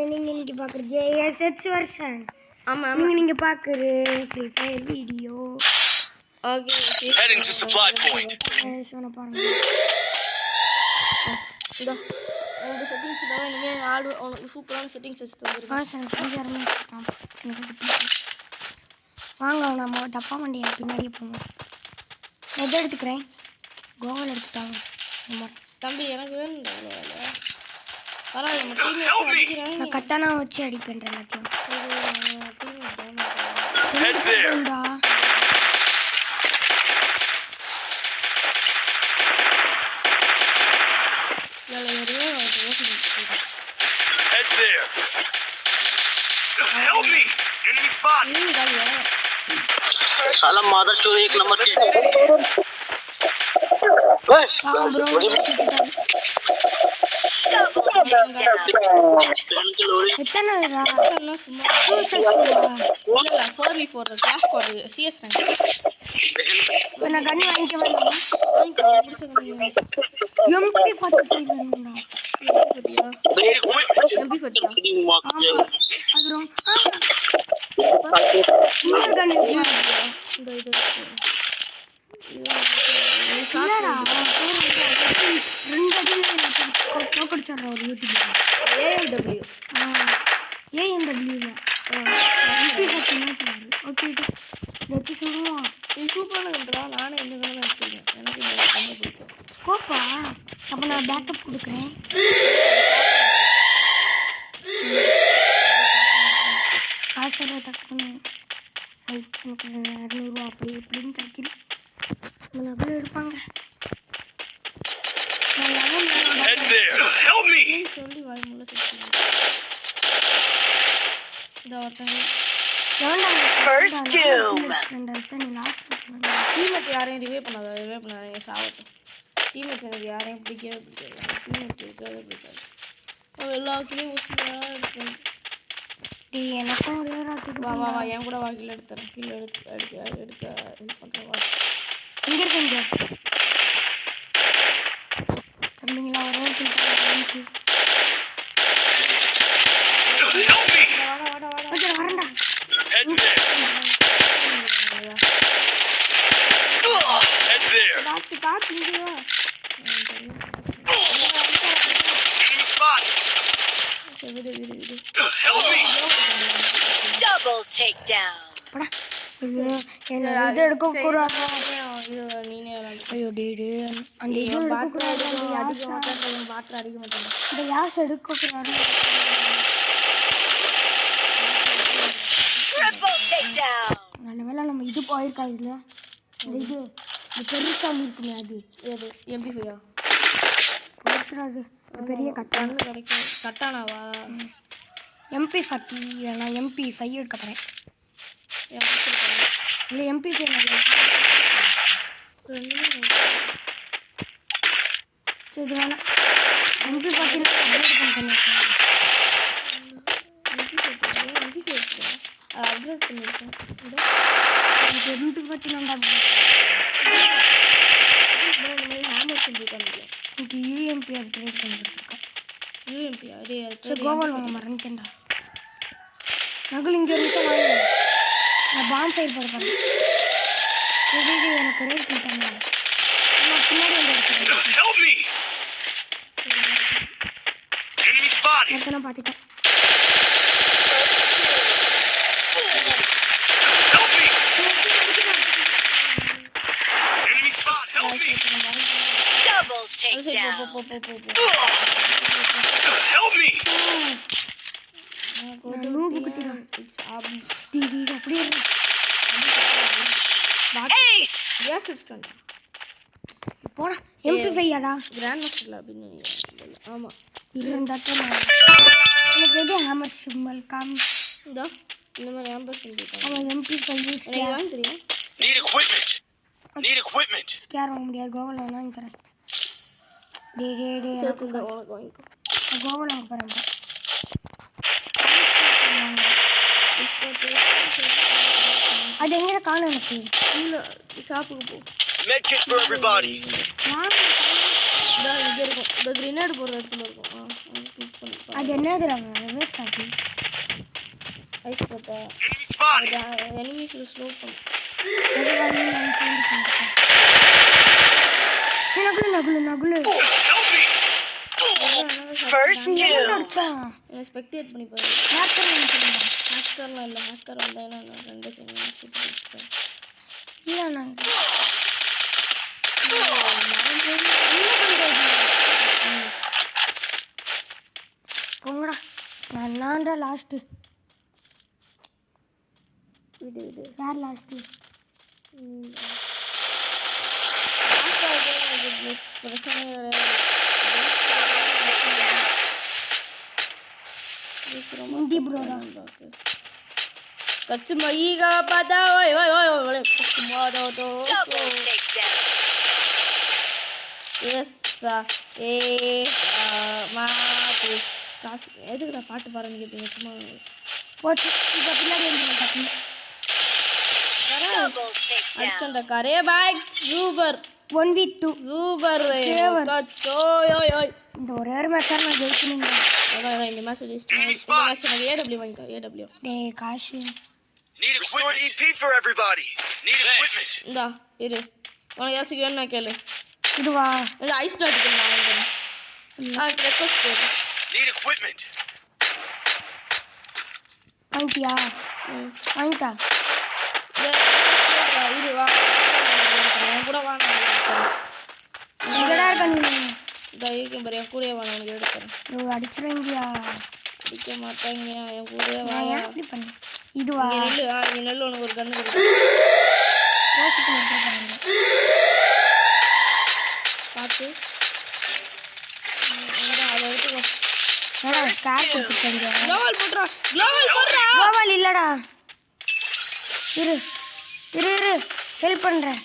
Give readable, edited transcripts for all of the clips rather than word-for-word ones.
நீங்கள் இன்றைக்கி பார்க்குற JSH வெர்ஷன். ஆமாம், நீங்கள் பார்க்குற free fire video. Okay, heading to supply point. சொன்ன பாருங்கள். இந்த உங்கள் செட்டிங்ஸ் தான் இனிமேல் ஆடு உனக்கு சூப்பரான செட்டிங்ஸ் வச்சு தந்துருக்கேன். வாங்க நம்ம டப்பா வண்டியை பின்னாடியே போவோம். எதை எடுத்துக்கிறேன்? கோவல் எடுத்துட்டாங்க. தம்பி எனக்கு வேணும் பரவாயில்ல, நம்ம டீம் வச்சு அடிக்கிறேன். நான் கட்டானா வச்சு அடிப்பேன் எல்லாத்தையும். Head there. Head there. Help me. Enemy spot. साला मादर चोर एक नंबर की எத்தனை சும்மா 4v4 class squad CS rank. இப்போ நான் கண்ணி வாங்கிக்க வேண்டாம். MP45 வேணும்டா. MP40 அது ரொம்ப இன்னொரு கண்ணு இந்த இது இல்லடா, ரெண்டு அடியில் தோக்கடிச்சாடுற ஒரு யூடியூப். AMW AMW ஓகே வச்சு சொல்லுவோம். இது சூப்பரானதுன்றா. நானே இந்த வேலை எடுத்துருக்கேன். எனக்கு இது ரொம்ப பிடிக்கும். கோப்பா அப்போ நான் பேக்கப் கொடுக்குறேன். காசு டக்குன்னு எனக்கு 200 அப்படி இப்படின்னு கிடைக்கிது. நகல் எடுப்பாங்க. Head there. Help me. சொல்லி வாய் முள்ள செஞ்சு இந்த ஒருத்தங்க First doom. டீமேட் யாரையும் ரிவே பண்ணாதீங்க, சாவட்டும். டீமேட் எனக்கு யாரையும் பிடிக்காது. டீமேட் இருக்காது பிடிக்காது. எல்லாருக்குமே உசியாக இருக்கும். எனக்கும் ஒரே வா வா வா என் கூட வா, கீழே எடுத்துறேன். கீழே எடுக்க இது பண்ணுறேன். வா இங்கே இருக்கீங்க தம்பிங்களா, ஒரே Help me. வரண்டா. Head there. Head there. காத்து இங்கே வா. Enemy spot. விடு Help me. Double takedown. படா இது எடுக்கக்கூடாது. நீனே ஐயோ டேடு அந்த இது எடுக்கக்கூடாது. அடிக்க மாட்டேன். இந்த யாஸ் எடுக்கக்கூடாது. Triple takedown. நல்ல வேலை நம்ம இது போயிருக்காது. இல்லை இந்த இது பெருசாக இருக்குமே அது ஏது MP5 அது பெரிய கட்டான் கிடைக்கும். கட்டானாவா? MP40 நான் MP5 எடுக்க போகிறேன். இல்லை MP5 சரி இது வேணாம். MP40 அப்டேட் பண்ணிருக்கேன். அப்டேட் பண்ணியிருக்கேன். MP40 நல்லா ஹேமர் செஞ்சுருக்காங்க. இன்னைக்கு UMP அப்டேட் பண்ணி கொடுத்துருக்கேன். UMP அதே சரி கோவல் வாங்க மறந்துட்டேன்டா. நகுல் இங்கே இருக்க வாங்க. நான் பாம் ஃபயர் போட போகிறேன். எனக்கு ரேட் பண்ணிட்டாங்க. நான் பின்னாடி வந்து எடுத்துக்கிறேன். Help me. Enemy spotted. நான் பார்த்துட்டேன். Help me. Enemy spot. Help me. Double takedown. Help me. நான் நூபு குத்திடுவேன். டிவி அப்படியே Ace. போடா. MP5 கிராண்ட் மாஸ்டர்ல அப்படின்னு ஆமாம் இருந்தாட்டும் எனக்கு எது ஹேமர் சிம்பிள் காமி. இதோ இந்த மாதிரி ஹேம்பர் செஞ்சுருக்காங்க. அவன் MP5 எனக்கு வாங்க தெரியும். Need equipment. Need equipment. ஸ்கேர் வாங்க முடியாது. கோவல் வாங்கிக்கிறேன். டே சரி இந்த உனக்கு வாங்கிக்கோ. கோவல் வாங்க போகிறேன். அது எங்கே காணும் எனக்கு? இல்லை ஷாப்புக்கு போ. Medkit for everybody. இங்கே இருக்கும். இந்த கிரினேட் போடுற இடத்துல இருக்கும். அது என்னது வேஸ்ட் காட்டு. ஐஸ் போட்டா Enemy spotted. எனிமீஸ்ல ஸ்லோ பண்ணு. அது வாங்கி நான் சவுண்ட் பண்ணிட்டேன். Nakulu. Help me. First two. அடிச்சா. ஸ்பெக்டேட் பண்ணி பாரு. ஹேக்கர் நினைக்கிறேன். ஹேக்கர்லாம் இல்லை, ஹேக்கர் வந்தாங்கன்னா நான் 2 செகண்ட் சுட்டு கொடுப்பேன். இல்ல நான் போங்கடா. நான்டா லாஸ்ட். இது யார் லாஸ்ட்? பிரச்சனை ஹிந்தி ப்ரோடா. கச்சு மயிகா பாதா ஓய் ஓய் ஓய் ஓய் குமாரோ தோ Double takedown. எஸ்ஸா ஏ மாக்கு காசு எதுக்குடா பாட்டு பாருன்னு கேட்பீங்க சும்மா போச்சு. இப்போ பின்னாடி வந்து Double takedown. அடிச்சண்டா காரே பாய் சூப்பர் 1v2 சூப்பர் Super. ஓய் ஓய் ஓய் இந்த ஒரே ஒரு மேட்ச் நான் ஜெயிக்கணுங்க. அதான் இந்த மேட்ச் ஜெயிச்சிட்டேன். இந்த மேட்ச் எனக்கு ஏடபிள்யூ வாங்கிக்கோ. ஏடபிள்யூ டேய் காசு Need equipment. EP for everybody. Need equipment. இந்தா இரு, உனக்கு ஏதாச்சும் வேணும்னா கேளு. இதுவா? இது ஐஸ் டாட் நான் வாங்கிக்கிறேன். ரெக்வஸ்ட் போடு. Need equipment. வாங்கிட்டியா? வாங்கிட்டா. இரு வா, என் கூட வாங்க. எங்கடா இருக்க நீ? இந்த இருக்கேன் பாரு, என் கூடயே வாங்க, உனக்கு எடுத்துறேன். ஐயோ அடிச்சிருவீங்கயா. அடிக்க மாட்டாங்க, என் கூடயே நான் வாங்க. ஏன் அப்படி பண்ணேன்? இதுவா? இங்கே நெல்லு, இங்கே நெல்லு, உனக்கு ஒரு கண்ணு கொடுக்குறேன். யோசிக்க எடுத்துருக்காங்க. பார்த்து அதை எடுத்துக்கோ. என்னடா ஸ்கார் கொடுத்துருக்கீங்க? குளோபல் போடுறா, குளோபல் போடுறா. கோபால் இல்லடா. இரு ஹெல்ப் பண்றேன்.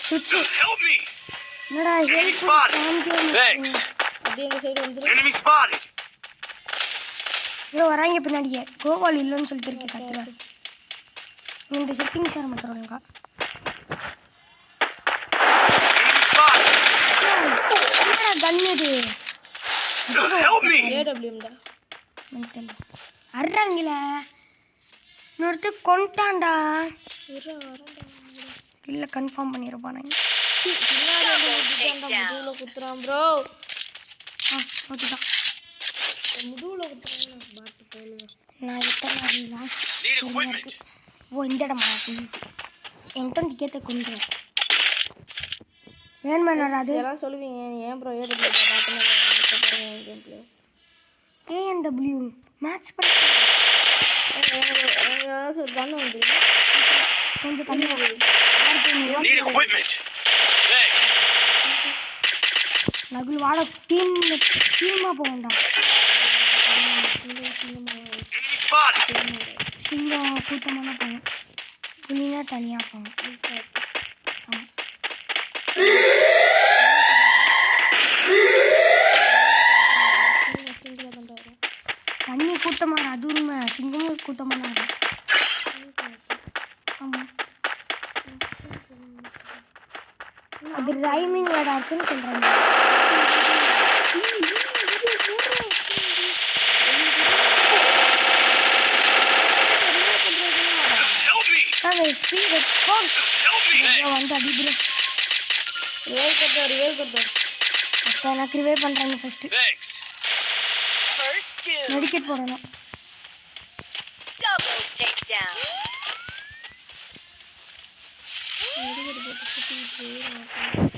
சுச்சு Help me. என்னடா ஹெல்ப் Thanks. அப்படியே இந்த சைடு வந்துரு. Enemy spotted. ஐயோ வராங்க பின்னாடியே. கோபால் இல்லைன்னு சொல்லிட்டு இருக்கேன் கத்துறேன். இந்த செட்டிங்ஸ் யார் மாத்திரங்க? Enemy spotted. என்னடா கன் இது? Help me. ஏடபிள்யூம்டா. அர்றாங்கல இன்னொருத்தர் கொண்டாண்டா. இல்லை கன்ஃபார்ம் பண்ணியிருப்பானாங்க. முதுகுல குத்துறான் ப்ரோ. ஓகேதான். முதுகுல குத்துறான் பாட்டு போல. நான் எத்தனை லாஸ்ட் Need equipment. ஓ இந்த இடமா? என்கிட்ட வந்து கேட்ட கொஞ்சம் வேணுமா? அது இதெல்லாம் சொல்லுவீங்க, ஏன் ப்ரோ ஏடபிள்யூ பாட்டுன்னு கேம் பிளே. ANW மேட்ச் பண்ண ஒரு கண்ணு வந்து கொஞ்சம் கம்மி Need equipment. Thanks. நகுல் வாட டீமா போகண்டா. Enemy spotted. சிங்கம் கூட்டமான போகும், புலினா தனியாக போகும். ஆமாம் தண்ணி கூட்டமான அது உண்மை. சிங்கமும் கூட்டமான வரும். ஆமாம் அது ரைமிங் வேர்டா இருக்குன்னு சொல்கிறாங்க. Help me. நாங்கள் ஸ்பீடு Help me. வந்து அடிக்கிறேன். ரிவைவ் கட்டு. அப்போ எனக்கு ரிவே பண்ணுறாங்க ஃபஸ்ட்டு. Thanks. First two. மெடிக்கெட் போடணும். Double takedown.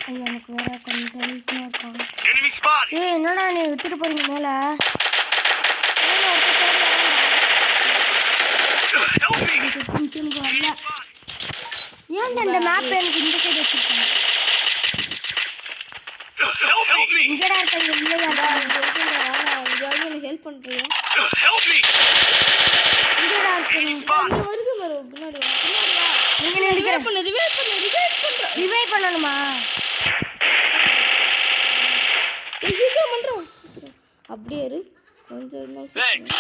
ஐயோ எனக்கு வேற கொஞ்சம் ஹெல்ப்னா இருக்கும். Enemy spotted. என்னடா நீ விட்டுட்டு போறீங்க மேலே? Help me. எனக்கு வரல. ஏன் இந்த மேப் எனக்கு இந்த சைடு வச்சிருக்காங்க? Help me. இங்கடா இருக்காங்க இல்லையா? எனக்கு ஹெல்ப் பண்ணுறியா? Help me. இங்கடா Enemy இருக்காங்க. spotted. வருது பாரு, பின்னாடி வா, பின்னாடி வா. இங்க நிக்கிறேன். ரிவைவ் பண்ணு. ரிவைவ் பண்ணணுமா? சீக்கிரம் பண்றோம். அப்படியே இரு, கொஞ்சம் இருந்தாலும் Thanks.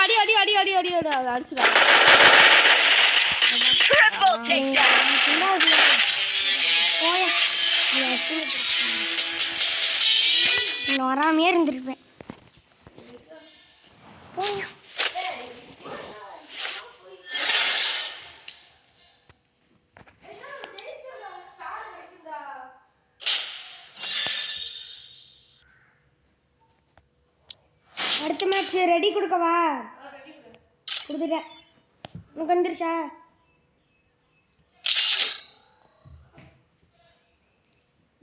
அடி அடி அடி அடி அடி அடி அடிச்சுடா. Triple takedown. போயா நான் வராமையே இருந்திருப்பேன். போங்க. அடுத்த மேட்ச் ரெடி கொடுக்கவா? கொடுத்துட்டேன். உனக்கு வந்துருச்சா?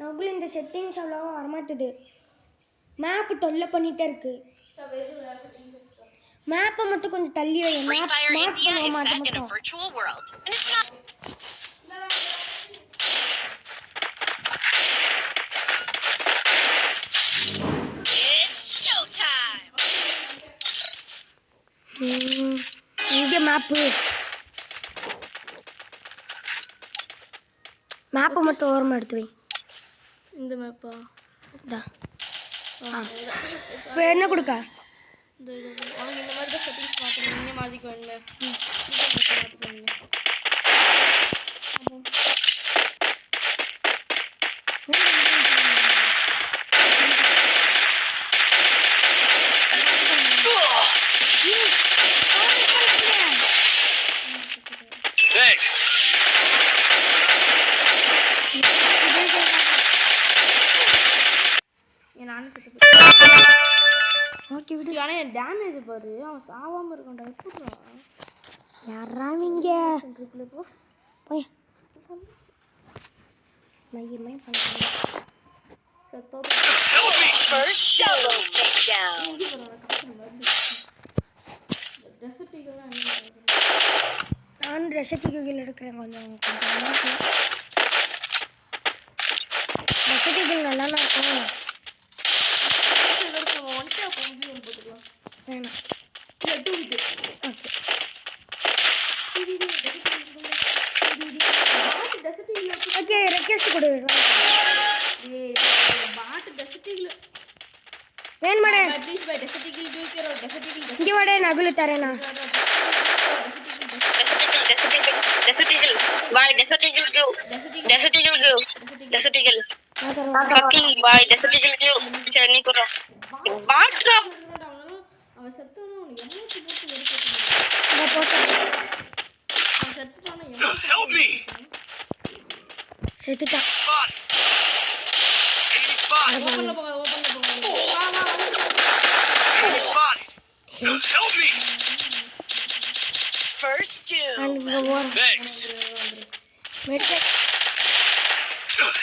நகுல் இந்த செட்டிங்ஸ் அவ்வளோவா வரமாட்டுது. மேப்பு தொல்லை பண்ணிகிட்டே இருக்கு. மேப்பை மட்டும் கொஞ்சம் தள்ளி வை. Free map Fire map India பண்ண is மாட்டேன் set in a மட்டும். virtual world, and it's not. It's showtime. இங்கே மேப்பு மட்டும் ஓரமாக எடுத்து வை. இந்த மேப்பா இதா. இப்போ என்ன கொடுக்க? இந்த இது உனக்கு இந்த மாதிரி தான் செட்டிங்ஸ் மாற்றணும். நீங்கள் மாற்றிக்கோ என்ன மாற்றிக்கோங்க. Thanks. நானும் செத்து ஓகே விடு. ஆனால் என் டேமேஜ் பாரு, அவன் சாவாமல் இருக்கான்டா. எப்படிடா யாராவீங்க? சென்ட்ரிக்குள்ளே போ. போய் மையமே பண்ணுறேன். செத்தோட Help me! First double takedown. Desert ஈகல்லாம் என்ன நான் ரெசிபிக்கு கீழே எடுக்கிறேன். கொஞ்சம் ரெசிபிகள் நல்லா இருக்கும். ஒன் ஷாப் வந்து ஒன்று போட்டுக்கலாம். வேணாம். இல்லை 2 விட்டு ஓகே. பாட்டு டெசர்ட் ஈகிள் ஓகே ரெக்வெஸ்ட் கொடு. பாட்டு டெசர்ட் ஈகிள் வேணுமாடே? Please buy desert eagle give care desert eagle இங்கே வாடே, Nakulu தரேண்ணா. Desert Eagle. Why Desert Eagle give? Desert Eagle give. Desert Eagle. Fucking why Desert Eagle give? Chennai kuro. What the? அவன் செத்தானா அவன் emote போட்டு எடுத்து இதை போட்டு அவன் செத்துட்டானா எமோட் Help me! செத்துட்டான். Spot! Enemy spotted! ஓபன்ல போகாத வா வா Enemy spotted! Help me! First doom. And இங்கே ஓரம் Thanks. மெட்ரிக்.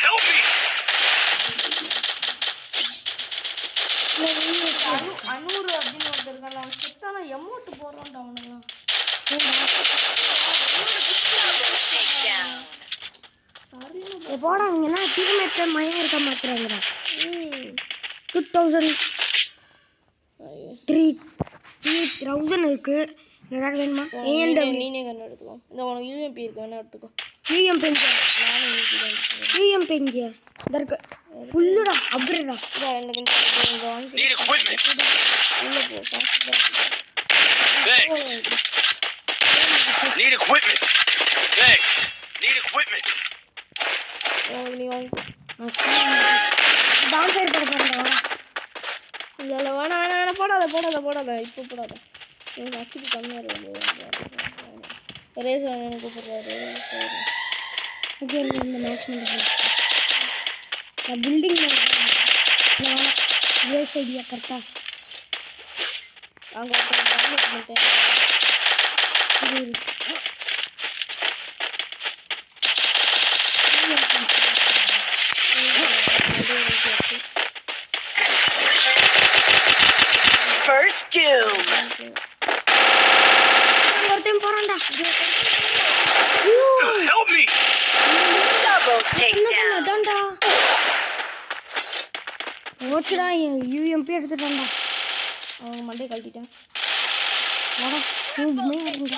Help me! அனூர் அப்படின்னு ஒருத்தர் இருக்கான், அவன் செத்தானா எமோட் போடுறான்டா அவனுங்களாம். Double takedown. போடா அவங்கன்னா கிலோமீட்டர் மயம் இருக்க மாட்டுறாங்கடா. 3000 இருக்கு. ஏதாவது வேணுமா? நீனே கண்ணு எடுத்துக்கோ. இந்த உனக்கு யூஎம்பி இருக்கு, வேணா எடுத்துக்கோ. யூஎம் பெங்க இந்த இருக்கு ஃபுல்லுடா. அப்படிடா எனக்கு இந்த வாங்கி Need equipment. உள்ள போ. Thanks. Need equipment. Thanks. Need equipment. நீ வாங்கிக்கோ. டான் ஃபயர் போட போறேன்டா. இல்லை வேணாம் போடாத இப்போ போடாத. எனக்கு ஹெச்பி கம்மியாக இருக்குது. ரேசர் எனக்கு கூப்பிட்றாரு. ஓகே இந்த மேட்ச் மட்டும் நான் பில்டிங் வேஸ்ட் ஐடியா கரெக்டாக அங்கே டேமேஜ் பண்ணிட்டேன். First doom. ஒரு time போகிறான்டா. Help me! Double takedown. அதான்டா ஓச்சுடா. யூஎம்பி எடுத்துட்டான்டா. அவங்க மண்டே கழட்டிட்டேன். வாடா நீ வரீங்க.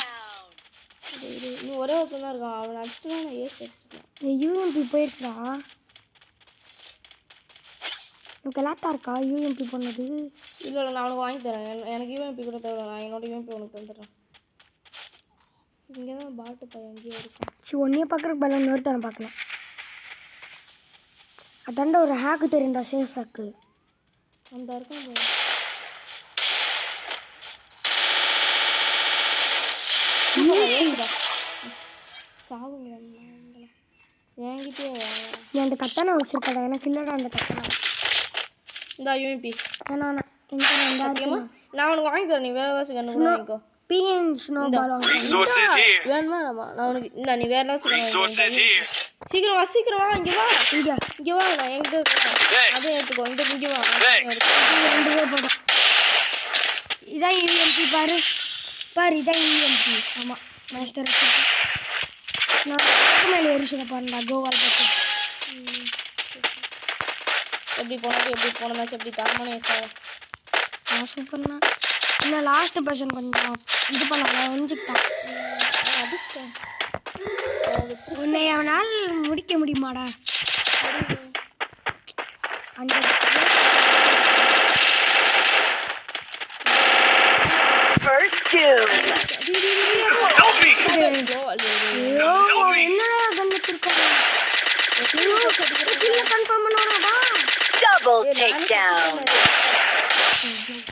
நீ ஒரே ஒருத்தன் தான் இருக்கான், அவனை அடிச்சுட்டு தான் நான் ஏசி அடிச்சுட்டேன். யூஎம்பி போயிடுச்சுடா. உனக்கு லேட்டாக இருக்கா யூஎம்பி பண்ணது? இல்லை நான் அவனுக்கு வாங்கி தரேன். எனக்கு யூஎம்பி கூட தேவை. நான் என்னோட யூஎம்பி உனக்கு தந்துடுறேன். இங்கே தான் பாட்டு பையன் எங்கேயோ இருக்கும். சரி ஒன்றையே பார்க்குறக்கு பல இன்னொருத்தனை பார்க்கலாம். அதாண்டா ஒரு ஹேக்கு தெரியும்டா, சேஃப் ஹேக்கு. அந்த இருக்கும் போது சாவுங்க என்கிட்டயே நீ அந்த கத்தானை வச்சிருக்கடா எனக்கு இல்லடா அந்த கத்தானை. இந்த யூஎம்பி ஏன்னா நான் உனக்கு வாங்கி தரேன். நீ வேற ஏதாச்சும் கண்ணு வாங்கிக்கோ. பிஎன் ஸ்னோ பால் Resources here. வேணுமா நான் உனக்கு இந்த நீ வேற ஏதாச்சும் Resources here. சீக்கிரம் வா இங்க வா இங்க இங்க வா நான் எங்க இருக்கேன் அதே எடுத்துக்கோ. இங்க வா Thanks. 2 பேர் போடும். இதான் யூஎம்பி பாரு இதான் யூஎம்பி. ஆமாம் மாஸ்டர் நான் மேலே எரிச்சுட பாருடா கோவால் போட்டு. எப்படி போன மேட்ச் எப்படி தரமான சார் சூப்பர்ண்ணா. இந்த லாஸ்ட் பர்சன் கொஞ்சம் இது பண்ணலாம் ஒழிஞ்சுக்கிட்டான். அடிச்சிட்டேன். உன்னை அவனால் முடிக்க முடியுமாடா? அந்த First doom. Help me. என்னடா கண்ணுத்திருக்கோம் கன்ஃபார்ம் பண்ணுவானா? Double takedown.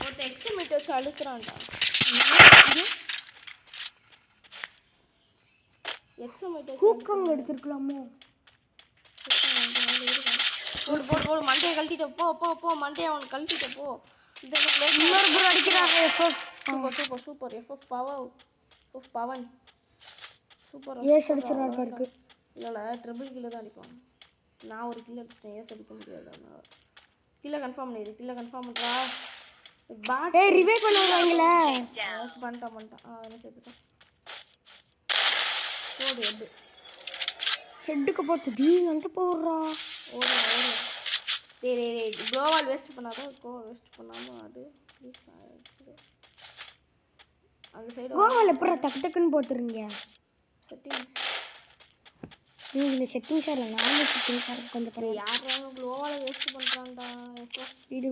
ஒரு எக்ஸாமேட் வச்சு அழுத்துறான்டா. எக்ஸாமேட் கூக்கம் எடுத்துருக்கலாமோ? போடு மண்டையை கழட்டிட்ட போ மண்டையை அவனுக்கு கழட்டிட்ட போ. இந்த இன்னொரு பேர் அடிக்கிறாங்க. Super FF Pavan super. Ace அடிச்சிடறாரு இருக்கு. இல்லை ட்ரிபிள் கில்ல தான் அடிப்பான். நான் ஒரு கில்ல அடிச்சிட்டேன். ஏஸ் அடிக்க முடியாது. அதனால கில்ல கன்ஃபார்ம் பண்ணுறா. பேட் ஏய் ரிவைவ் பண்ணுவாங்களே. பண்ணிட்டான் அதெல்லாம் சேர்த்துட்டான். ஓடு எடு ஹெட்டுக்கு போட்டு தீங்கன்ட்டு போடுறா. ஓடு டேய் க்ளோவால் வேஸ்ட் பண்ணாதான் வேஸ்ட் பண்ணாமல் அது அந்த சைடு கோவால் எப்பறம் டக்குன்னு போட்டுருங்க. செட்டிங்ஸ் இந்த செட்டிங்ஸாக இல்லை நார்மல் செட்டிங்ஸாக கொஞ்சம் யாரும் க்ளோவால் வேஸ்ட் பண்ணுறான்டா. வீடு